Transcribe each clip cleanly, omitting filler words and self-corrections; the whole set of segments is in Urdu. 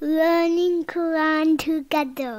learning Quran together.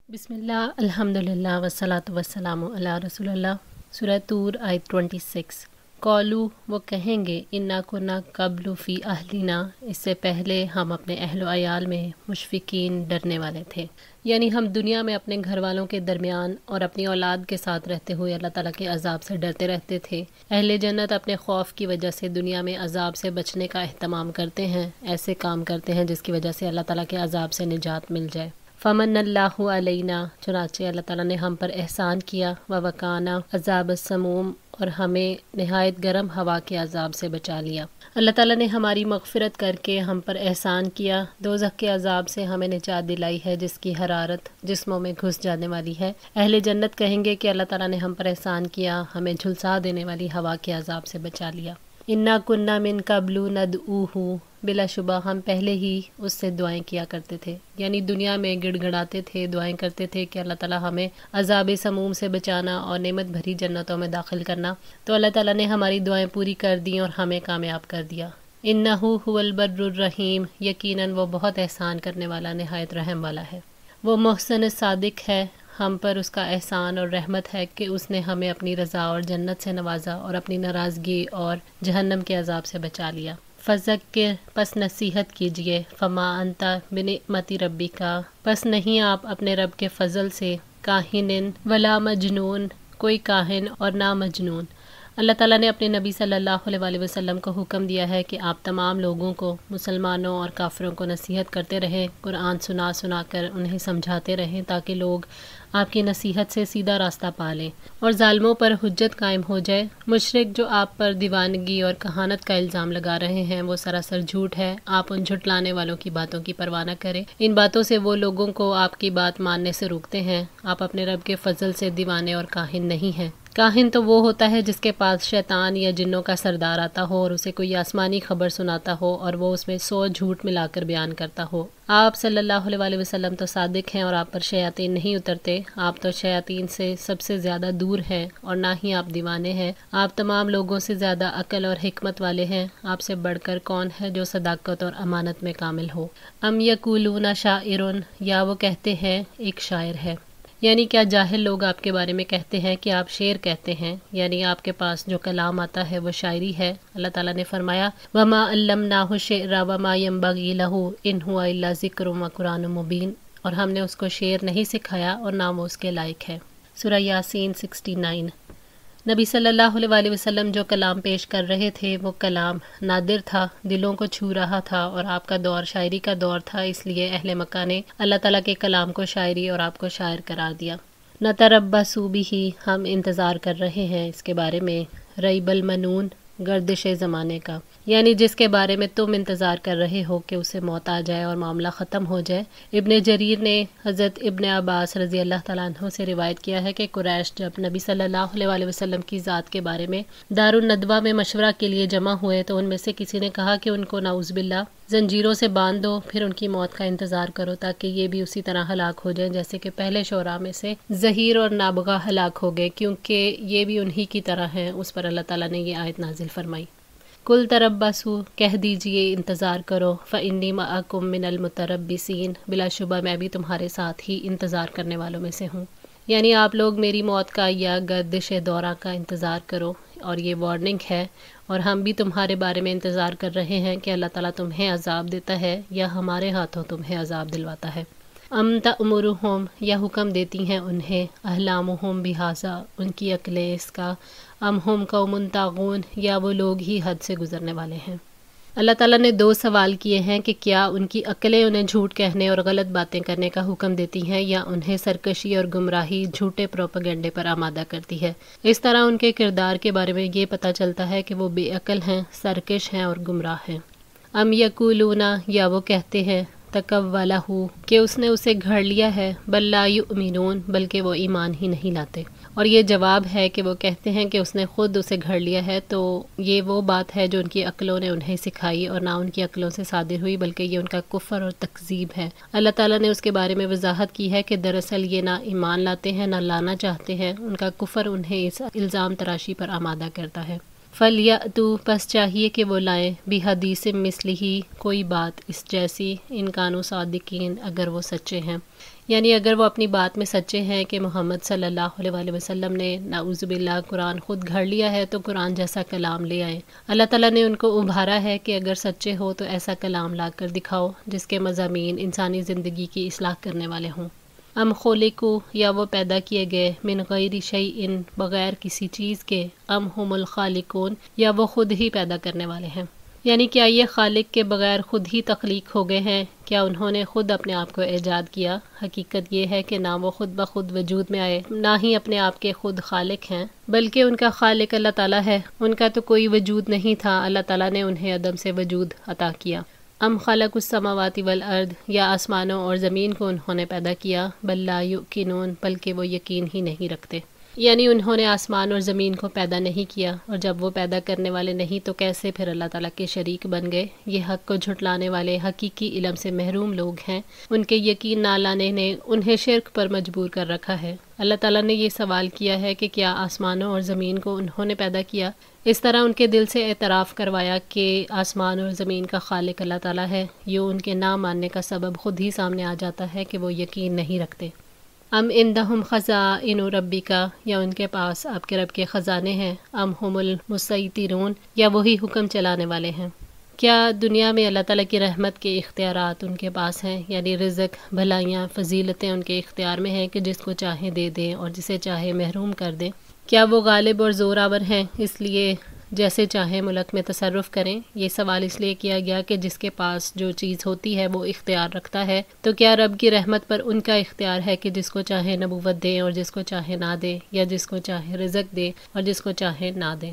بسم اللہ الحمدللہ والصلاۃ والسلام علی رسول اللہ۔ سورہ طور آیت 26۔ قولو وہ کہیں گے انا کنا قبل فی اہلنا اس سے پہلے ہم اپنے اہل و عیال میں مشفقین ڈرنے والے تھے، یعنی ہم دنیا میں اپنے گھر والوں کے درمیان اور اپنی اولاد کے ساتھ رہتے ہوئے اللہ تعالیٰ کے عذاب سے ڈرتے رہتے تھے۔ اہل جنت اپنے خوف کی وجہ سے دنیا میں عذاب سے بچنے کا اہتمام کرتے ہیں، ایسے کام کرتے ہیں جس کی وجہ سے اللہ تعالیٰ کے عذاب سے نجات مل جائے۔ فمن اللہ علینا چنانچہ اللہ تعالیٰ نے ہم پر احسان کیا، ووقانا عذاب السموم اور ہمیں نہایت گرم ہوا کے عذاب سے بچا لیا۔ اللہ تعالیٰ نے ہماری مغفرت کر کے ہم پر احسان کیا، دوزخ کے عذاب سے ہمیں نجات دلائی ہے جس کی حرارت جسموں میں گھس جانے والی ہے۔ اہل جنت کہیں گے کہ اللہ تعالیٰ نے ہم پر احسان کیا، ہمیں جھلسا دینے والی ہوا کے عذاب سے بچا لیا۔ انا کننا من قبل ندعوہ بلا شبہ ہم پہلے ہی اس سے دعائیں کیا کرتے تھے، یعنی دنیا میں گڑ گڑاتے تھے، دعائیں کرتے تھے کہ اللہ تعالیٰ ہمیں عذاب سموم سے بچانا اور نعمت بھری جنتوں میں داخل کرنا، تو اللہ تعالیٰ نے ہماری دعائیں پوری کر دیں اور ہمیں کامیاب کر دیا۔ انہو هو البر الرحیم یقیناً وہ بہت احسان کرنے والا نہایت رحم والا ہے۔ وہ محسن صادق ہے، ہم پر اس کا احسان اور رحمت ہے کہ اس نے ہمیں اپنی رضا اور جنت سے نوازا اور اپنی ناراضگی اور جہنم کے عذاب سے بچا لیا۔ فذکر پس نصیحت کیجئے، فما انت بنعمت ربک پس نہیں آپ اپنے رب کے فضل سے، کاہن ولا مجنون کوئی کاہن اور نہ مجنون۔ اللہ تعالیٰ نے اپنے نبی صلی اللہ علیہ وآلہ وسلم کو حکم دیا ہے کہ آپ تمام لوگوں کو، مسلمانوں اور کافروں کو نصیحت کرتے رہیں، قرآن سنا سنا کر انہیں سمجھاتے رہیں تاکہ لوگ آپ کی نصیحت سے سیدھا راستہ پا لیں اور ظالموں پر حجت قائم ہو جائے۔ مشرک جو آپ پر دیوانگی اور کہانت کا الزام لگا رہے ہیں وہ سراسر جھوٹ ہے، آپ ان جھٹلانے والوں کی باتوں کی پرواہ نہ کریں، ان باتوں سے وہ لوگوں کو آپ کی بات ماننے سے روکتے ہیں۔ آپ اپنے رب کے فضل سے دیوانے اور کاہن نہیں ہیں۔ کاہن تو وہ ہوتا ہے جس کے پاس شیطان یا جنوں کا سردار آتا ہو اور اسے کوئی آسمانی خبر سناتا ہو اور وہ اس میں 100 جھوٹ ملا کر بیان کرتا ہو۔ آپ صلی اللہ علیہ وآلہ وسلم تو صادق ہیں اور آپ پر شیاطین نہیں اترتے، آپ تو شیاطین سے سب سے زیادہ دور ہیں اور نہ ہی آپ دیوانے ہیں۔ آپ تمام لوگوں سے زیادہ عقل اور حکمت والے ہیں، آپ سے بڑھ کر کون ہے جو صداقت اور امانت میں کامل ہو۔ ام یقولون شاعر یا وہ کہتے ہیں ایک شاعر ہے، یعنی کیا جاہل لوگ آپ کے بارے میں کہتے ہیں کہ آپ شعر کہتے ہیں، یعنی آپ کے پاس جو کلام آتا ہے وہ شاعری ہے۔ اللہ تعالیٰ نے فرمایا وَمَا عَلَّمْنَاهُ الشِّعْرَ وَمَا يَنبَغِي لَهُ إِنْ هُوَ إِلَّا ذِكْرٌ وَقُرْآنٌ مُبِينٌ اور ہم نے اس کو شعر نہیں سکھایا اور نہ وہ اس کے لائق ہے۔ سورہ یاسین 69۔ نبی صلی اللہ علیہ وآلہ وسلم جو کلام پیش کر رہے تھے وہ کلام نادر تھا، دلوں کو چھو رہا تھا اور آپ کا دور شاعری کا دور تھا، اس لیے اہل مکہ نے اللہ تعالیٰ کے کلام کو شاعری اور آپ کو شاعر قرار دیا۔ نتربص بہ ہم انتظار کر رہے ہیں اس کے بارے میں، ریب المنون گردش زمانے کا، یعنی جس کے بارے میں تم انتظار کر رہے ہو کہ اسے موت آ جائے اور معاملہ ختم ہو جائے۔ ابن جریر نے حضرت ابن عباس رضی اللہ تعالیٰ عنہ سے روایت کیا ہے کہ قریش جب نبی صلی اللہ علیہ وآلہ وسلم کی ذات کے بارے میں دار الندوہ میں مشورہ کے لیے جمع ہوئے تو ان میں سے کسی نے کہا کہ ان کو نعوذ باللہ زنجیروں سے باندھ دو، پھر ان کی موت کا انتظار کرو تاکہ یہ بھی اسی طرح ہلاک ہو جائیں جیسے کہ پہلے شعراء میں سے زہیر اور نابغہ ہلاک ہو گئے، کیونکہ یہ بھی انہی کی طرح ہیں۔ اس پر اللہ تعالیٰ نے یہ آیت نازل فرمائی۔ کل تربصوا کہہ دیجئے انتظار کرو، فإنی معکم من المتربصین بلا شبہ میں بھی تمہارے ساتھ ہی انتظار کرنے والوں میں سے ہوں، یعنی آپ لوگ میری موت کا یا گردش دورہ کا انتظار کرو، اور یہ وارننگ ہے، اور ہم بھی تمہارے بارے میں انتظار کر رہے ہیں کہ اللہ تعالیٰ تمہیں عذاب دیتا ہے یا ہمارے ہاتھوں تمہیں عذاب دلواتا ہے۔ ام تأمرہم یا حکم دیتی ہیں انہیں، احلامہم بہذا ان کی عقلیں اس کا، ام ہم قوم طاغون یا وہ لوگ ہی حد سے گزرنے والے ہیں۔ اللہ تعالیٰ نے 2 سوال کیے ہیں کہ کیا ان کی عقلیں انہیں جھوٹ کہنے اور غلط باتیں کرنے کا حکم دیتی ہیں یا انہیں سرکشی اور گمراہی جھوٹے پروپیگنڈے پر آمادہ کرتی ہے۔ اس طرح ان کے کردار کے بارے میں یہ پتہ چلتا ہے کہ وہ بے عقل ہیں، سرکش ہیں اور گمراہ ہیں۔ ام یقولون یا وہ کہتے ہیں تقولہ کہ اس نے اسے گھڑ لیا ہے، بل لا یؤمنون بلکہ وہ ایمان ہی نہیں لاتے، اور یہ جواب ہے کہ وہ کہتے ہیں کہ اس نے خود اسے گھڑ لیا ہے، تو یہ وہ بات ہے جو ان کی عقلوں نے انہیں سکھائی اور نہ ان کی عقلوں سے صادر ہوئی بلکہ یہ ان کا کفر اور تکذیب ہے۔ اللہ تعالیٰ نے اس کے بارے میں وضاحت کی ہے کہ دراصل یہ نہ ایمان لاتے ہیں نہ لانا چاہتے ہیں، ان کا کفر انہیں اس الزام تراشی پر آمادہ کرتا ہے۔ فلیأتو پس چاہیے کہ وہ لائیں بحدیث مثلہ کوئی بات اس جیسی ان کانوا صادقین اگر وہ سچے ہیں، یعنی اگر وہ اپنی بات میں سچے ہیں کہ محمد صلی اللہ علیہ وآلہ وسلم نے نعوذ باللہ قرآن خود گھڑ لیا ہے تو قرآن جیسا کلام لے آئیں۔ اللہ تعالیٰ نے ان کو ابھارا ہے کہ اگر سچے ہو تو ایسا کلام لا کر دکھاؤ جس کے مضامین انسانی زندگی کی اصلاح کرنے والے ہوں۔ ام خلقوا یا وہ پیدا کیے گئے من غیر شیء بغیر کسی چیز کے، ام ہم الخالقون یا وہ خود ہی پیدا کرنے والے ہیں، یعنی کیا یہ خالق کے بغیر خود ہی تخلیق ہو گئے ہیں؟ کیا انہوں نے خود اپنے آپ کو ایجاد کیا؟ حقیقت یہ ہے کہ نہ وہ خود بخود وجود میں آئے، نہ ہی اپنے آپ کے خود خالق ہیں، بلکہ ان کا خالق اللہ تعالیٰ ہے۔ ان کا تو کوئی وجود نہیں تھا، اللہ تعالیٰ نے انہیں عدم سے وجود عطا کیا۔ ام خلق السماوات والارض یا آسمانوں اور زمین کو انہوں نے پیدا کیا، بل لا یؤقنون بلکہ وہ یقین ہی نہیں رکھتے، یعنی انہوں نے آسمان اور زمین کو پیدا نہیں کیا، اور جب وہ پیدا کرنے والے نہیں تو کیسے پھر اللہ تعالیٰ کے شریک بن گئے؟ یہ حق کو جھٹلانے والے حقیقی علم سے محروم لوگ ہیں، ان کے یقین نہ لانے نے انہیں شرک پر مجبور کر رکھا ہے۔ اللہ تعالیٰ نے یہ سوال کیا ہے کہ کیا آسمانوں اور زمین کو انہوں نے پیدا کیا؟ اس طرح ان کے دل سے اعتراف کروایا کہ آسمان اور زمین کا خالق اللہ تعالیٰ ہے، یوں ان کے نہ ماننے کا سبب خود ہی سامنے آ جاتا ہے کہ وہ یقین نہیں رکھتے۔ ام عندہم خزائن ربک یا ان کے پاس آپ کے رب کے خزانے ہیں، ام ہم المسیطرون یا وہی حکم چلانے والے ہیں۔ کیا دنیا میں اللہ تعالیٰ کی رحمت کے اختیارات ان کے پاس ہیں، یعنی رزق، بھلائیاں، فضیلتیں ان کے اختیار میں ہیں کہ جس کو چاہیں دے دیں اور جسے چاہے محروم کر دیں؟ کیا وہ غالب اور زوراور ہیں اس لیے جیسے چاہیں ملک میں تصرف کریں؟ یہ سوال اس لیے کیا گیا کہ جس کے پاس جو چیز ہوتی ہے وہ اختیار رکھتا ہے، تو کیا رب کی رحمت پر ان کا اختیار ہے کہ جس کو چاہے نبوت دیں اور جس کو چاہے نہ دیں، یا جس کو چاہے رزق دیں اور جس کو چاہے نہ دیں؟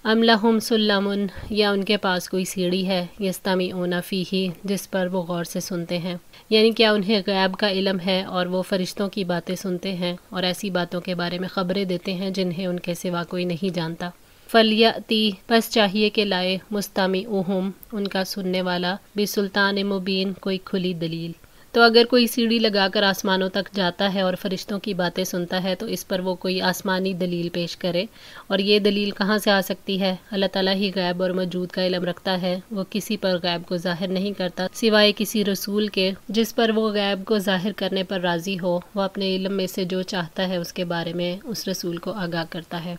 ام لہم سلم یا ان کے پاس کوئی سیڑھی ہے، یستمعون فیہ جس پر وہ غور سے سنتے ہیں، یعنی کیا انہیں غیب کا علم ہے اور وہ فرشتوں کی باتیں سنتے ہیں اور ایسی باتوں کے بارے میں خبریں دیتے ہیں جنہیں ان کے سوا کوئی نہیں جانتا؟ فلیأتی پس چاہیے کہ لائے مستمعوہم ان کا سننے والا بسلطان مبین کوئی کھلی دلیل۔ تو اگر کوئی سیڑھی لگا کر آسمانوں تک جاتا ہے اور فرشتوں کی باتیں سنتا ہے تو اس پر وہ کوئی آسمانی دلیل پیش کرے، اور یہ دلیل کہاں سے آ سکتی ہے؟ اللہ تعالیٰ ہی غیب اور موجود کا علم رکھتا ہے، وہ کسی پر غیب کو ظاہر نہیں کرتا سوائے کسی رسول کے جس پر وہ غیب کو ظاہر کرنے پر راضی ہو، وہ اپنے علم میں سے جو چاہتا ہے اس کے بارے میں اس رسول کو آگاہ کرتا ہے۔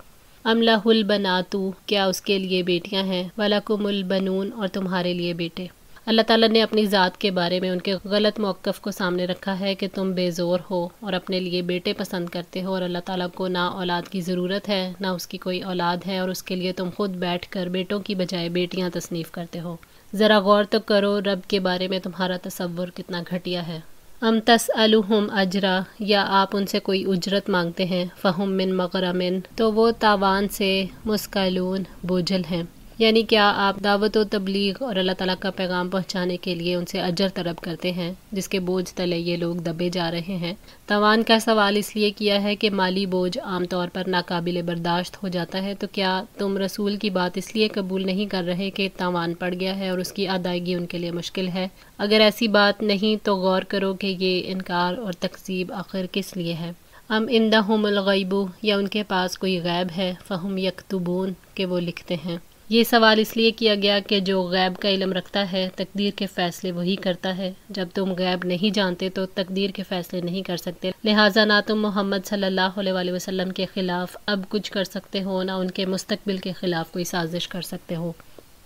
ام لہ البنات کیا اس کے لیے بیٹیاں ہیں، ولکم البنون اور تمہارے لیے بیٹے؟ اللہ تعالیٰ نے اپنی ذات کے بارے میں ان کے غلط موقف کو سامنے رکھا ہے کہ تم بے زور ہو اور اپنے لیے بیٹے پسند کرتے ہو، اور اللہ تعالیٰ کو نہ اولاد کی ضرورت ہے نہ اس کی کوئی اولاد ہے، اور اس کے لیے تم خود بیٹھ کر بیٹوں کی بجائے بیٹیاں تصنیف کرتے ہو۔ ذرا غور تو کرو رب کے بارے میں تمہارا تصور کتنا گھٹیا ہے۔ ام تسألہم اجرا یا آپ ان سے کوئی اجرت مانگتے ہیں، فہم من مغرم تو وہ تاوان سے مثقلون بوجھل ہیں، یعنی کیا آپ دعوت و تبلیغ اور اللہ تعالیٰ کا پیغام پہنچانے کے لیے ان سے اجر طلب کرتے ہیں جس کے بوجھ تلے یہ لوگ دبے جا رہے ہیں؟ تاوان کا سوال اس لیے کیا ہے کہ مالی بوجھ عام طور پر ناقابل برداشت ہو جاتا ہے، تو کیا تم رسول کی بات اس لیے قبول نہیں کر رہے کہ تاوان پڑ گیا ہے اور اس کی ادائیگی ان کے لیے مشکل ہے؟ اگر ایسی بات نہیں تو غور کرو کہ یہ انکار اور تکذیب آخر کس لیے ہے۔ ام عندہم الغیب یا ان کے پاس کوئی غیب ہے، فہم یکتبون کہ وہ لکھتے ہیں۔ یہ سوال اس لیے کیا گیا کہ جو غیب کا علم رکھتا ہے تقدیر کے فیصلے وہی کرتا ہے، جب تم غیب نہیں جانتے تو تقدیر کے فیصلے نہیں کر سکتے، لہٰذا نہ تم محمد صلی اللہ علیہ وآلہ وسلم کے خلاف اب کچھ کر سکتے ہو، نہ ان کے مستقبل کے خلاف کوئی سازش کر سکتے ہو۔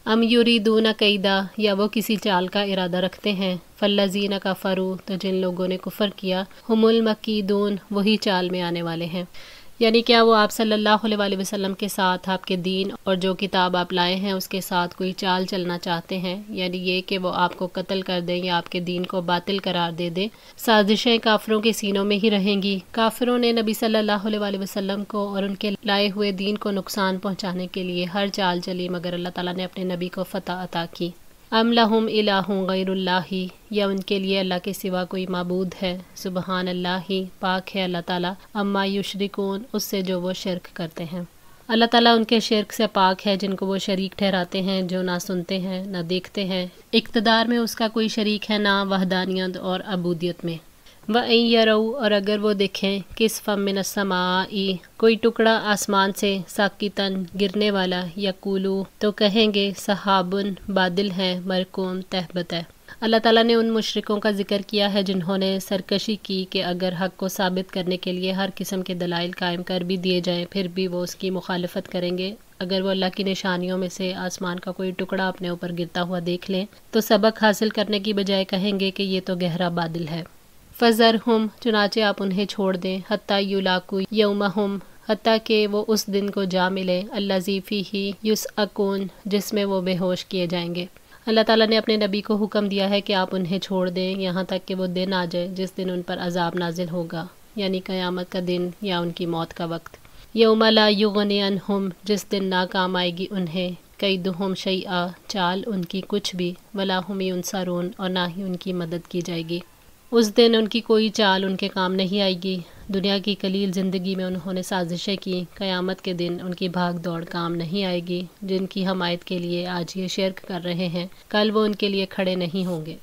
ام یریدون کیدا یا وہ کسی چال کا ارادہ رکھتے ہیں، فالذین کفروا تو جن لوگوں نے کفر کیا، ہم المکیدون وہی چال میں آنے والے ہیں، یعنی کیا وہ آپ صلی اللہ علیہ وآلہ وسلم کے ساتھ آپ کے دین اور جو کتاب آپ لائے ہیں اس کے ساتھ کوئی چال چلنا چاہتے ہیں، یعنی یہ کہ وہ آپ کو قتل کر دیں یا آپ کے دین کو باطل قرار دے دیں؟ سازشیں کافروں کے سینوں میں ہی رہیں گی۔ کافروں نے نبی صلی اللہ علیہ وآلہ وسلم کو اور ان کے لائے ہوئے دین کو نقصان پہنچانے کے لیے ہر چال چلی، مگر اللہ تعالیٰ نے اپنے نبی کو فتح عطا کی۔ ام لہم الہ غیر اللہ یا ان کے لیے اللہ کے سوا کوئی معبود ہے، سبحان اللہ پاک ہے اللہ تعالیٰ، اما یشرکون اس سے جو وہ شرک کرتے ہیں۔ اللہ تعالیٰ ان کے شرک سے پاک ہے جن کو وہ شریک ٹھہراتے ہیں، جو نہ سنتے ہیں نہ دیکھتے ہیں، اقتدار میں اس کا کوئی شریک ہے نہ وحدانیت اور عبودیت میں۔ وَإِن يَرَوْا اور اگر وہ دیکھیں کسفا من السماء کوئی ٹکڑا آسمان سے ساقطاً گرنے والا یقولو تو کہیں گے سحابن بادل ہیں مرکوم تہ بتہ۔ اللہ تعالیٰ نے ان مشرکوں کا ذکر کیا ہے جنہوں نے سرکشی کی کہ اگر حق کو ثابت کرنے کے لیے ہر قسم کے دلائل قائم کر بھی دیے جائیں پھر بھی وہ اس کی مخالفت کریں گے۔ اگر وہ اللہ کی نشانیوں میں سے آسمان کا کوئی ٹکڑا اپنے اوپر گرتا ہوا دیکھ لیں تو سبق حاصل کرنے کی بجائے کہیں گے کہ یہ تو گہرا بادل ہے۔ فَذَرْهُمْ چنانچہ آپ انہیں چھوڑ دیں حتیٰ یلاقوا یومہم حتیٰ کہ وہ اس دن کو جا ملے الذی فیہ یسعقون جس میں وہ بے ہوش کیے جائیں گے۔ اللہ تعالیٰ نے اپنے نبی کو حکم دیا ہے کہ آپ انہیں چھوڑ دیں یہاں تک کہ وہ دن آ جائے جس دن ان پر عذاب نازل ہوگا، یعنی قیامت کا دن یا ان کی موت کا وقت۔ یوم لا یغنی عنہم جس دن نہ کام آئے گی انہیں کیدہم شیئا چال ان کی کچھ بھی ولا ہم ینصرون اور نہ ہی ان کی مدد کی جائے گی۔ اس دن ان کی کوئی چال ان کے کام نہیں آئے گی۔ دنیا کی قلیل زندگی میں انہوں نے سازشیں کی، قیامت کے دن ان کی بھاگ دوڑ کام نہیں آئے گی۔ جن کی حمایت کے لیے آج یہ شرک کر رہے ہیں کل وہ ان کے لیے کھڑے نہیں ہوں گے۔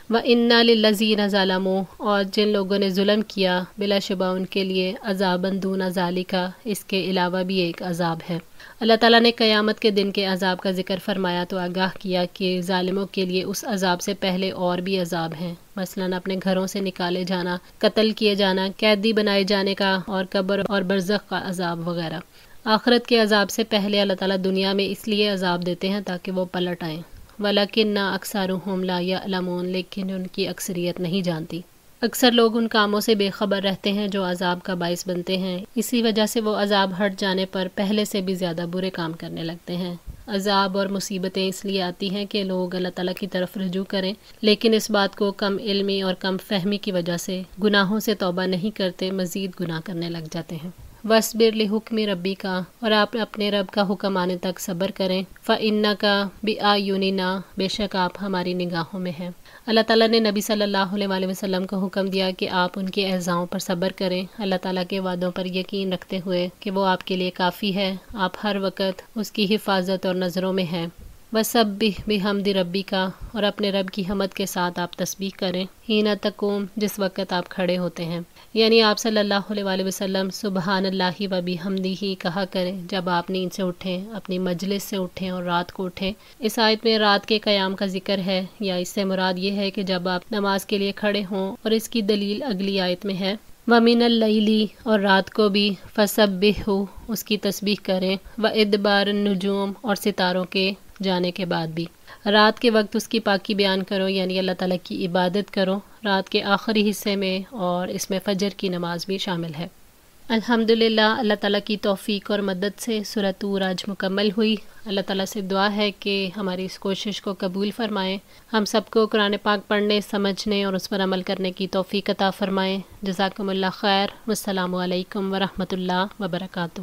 وَإِنَّ لِلَّذِينَ ظَلَمُوا اور جن لوگوں نے ظلم کیا بلا شبہ ان کے لیے عذابًا دون ذالک اس کے علاوہ بھی ایک عذاب ہے۔ اللہ تعالیٰ نے قیامت کے دن کے عذاب کا ذکر فرمایا تو آگاہ کیا کہ ظالموں کے لیے اس عذاب سے پہلے اور بھی عذاب ہیں، مثلاً اپنے گھروں سے نکالے جانا، قتل کیے جانا، قیدی بنائے جانے کا اور قبر اور برزخ کا عذاب وغیرہ۔ آخرت کے عذاب سے پہلے اللہ تعالیٰ دنیا میں اس لیے عذاب دیتے ہیں تاکہ وہ پلٹ آئیں۔ وَلَكِنَّ أَكْثَرَهُمْ لَا يَعْلَمُونَ لیکن ان کی اکثریت نہیں جانتی۔ اکثر لوگ ان کاموں سے بے خبر رہتے ہیں جو عذاب کا باعث بنتے ہیں، اسی وجہ سے وہ عذاب ہٹ جانے پر پہلے سے بھی زیادہ برے کام کرنے لگتے ہیں۔ عذاب اور مصیبتیں اس لیے آتی ہیں کہ لوگ اللہ تعالیٰ کی طرف رجوع کریں، لیکن اس بات کو کم علمی اور کم فہمی کی وجہ سے گناہوں سے توبہ نہیں کرتے، مزید گناہ کرنے لگ جاتے ہیں۔ وَاصْبِرْ لِحُکْمِ رَبِّکَ اور آپ اپنے رب کا حکم آنے تک صبر کریں۔ فَإِنَّکَ بِأَعْیُنِنَا بے شک آپ ہماری نگاہوں میں ہیں۔ اللہ تعالیٰ نے نبی صلی اللہ علیہ وسلم کو حکم دیا کہ آپ ان کے اعزاؤں پر صبر کریں، اللہ تعالیٰ کے وعدوں پر یقین رکھتے ہوئے کہ وہ آپ کے لیے کافی ہے، آپ ہر وقت اس کی حفاظت اور نظروں میں ہیں۔ وَسَبِّحْ بِحَمْدِ رَبِّکَ اور اپنے رب کی حمد کے ساتھ آپ تسبیح کریں، حین تقوم جس وقت آپ کھڑے ہوتے ہیں، یعنی آپ صلی اللہ علیہ وسلم سبحان اللہ و بحمدہ کہا کریں جب آپ نیند سے اٹھیں، اپنی مجلس سے اٹھیں اور رات کو اٹھیں۔ اس آیت میں رات کے قیام کا ذکر ہے، یا اس سے مراد یہ ہے کہ جب آپ نماز کے لیے کھڑے ہوں، اور اس کی دلیل اگلی آیت میں ہے وَمِنَ اللَّيْلِ اور رات کو بھی فَسَبِّحْہُ اس کی تسبیح کریں، وَإِدْبَارَ النُّجُومِ اور ستاروں کے جانے کے بعد بھی۔ رات کے وقت اس کی پاکی بیان کرو، یعنی اللہ تعالیٰ کی عبادت کرو رات کے آخری حصے میں، اور اس میں فجر کی نماز بھی شامل ہے۔ الحمدللہ اللہ تعالیٰ کی توفیق اور مدد سے سورۃ طور آج مکمل ہوئی۔ اللہ تعالیٰ سے دعا ہے کہ ہماری اس کوشش کو قبول فرمائیں، ہم سب کو قرآن پاک پڑھنے، سمجھنے اور اس پر عمل کرنے کی توفیق عطا فرمائیں۔ جزاکم اللہ خیر، والسلام علیکم ورحمۃ اللہ وبرکاتہ۔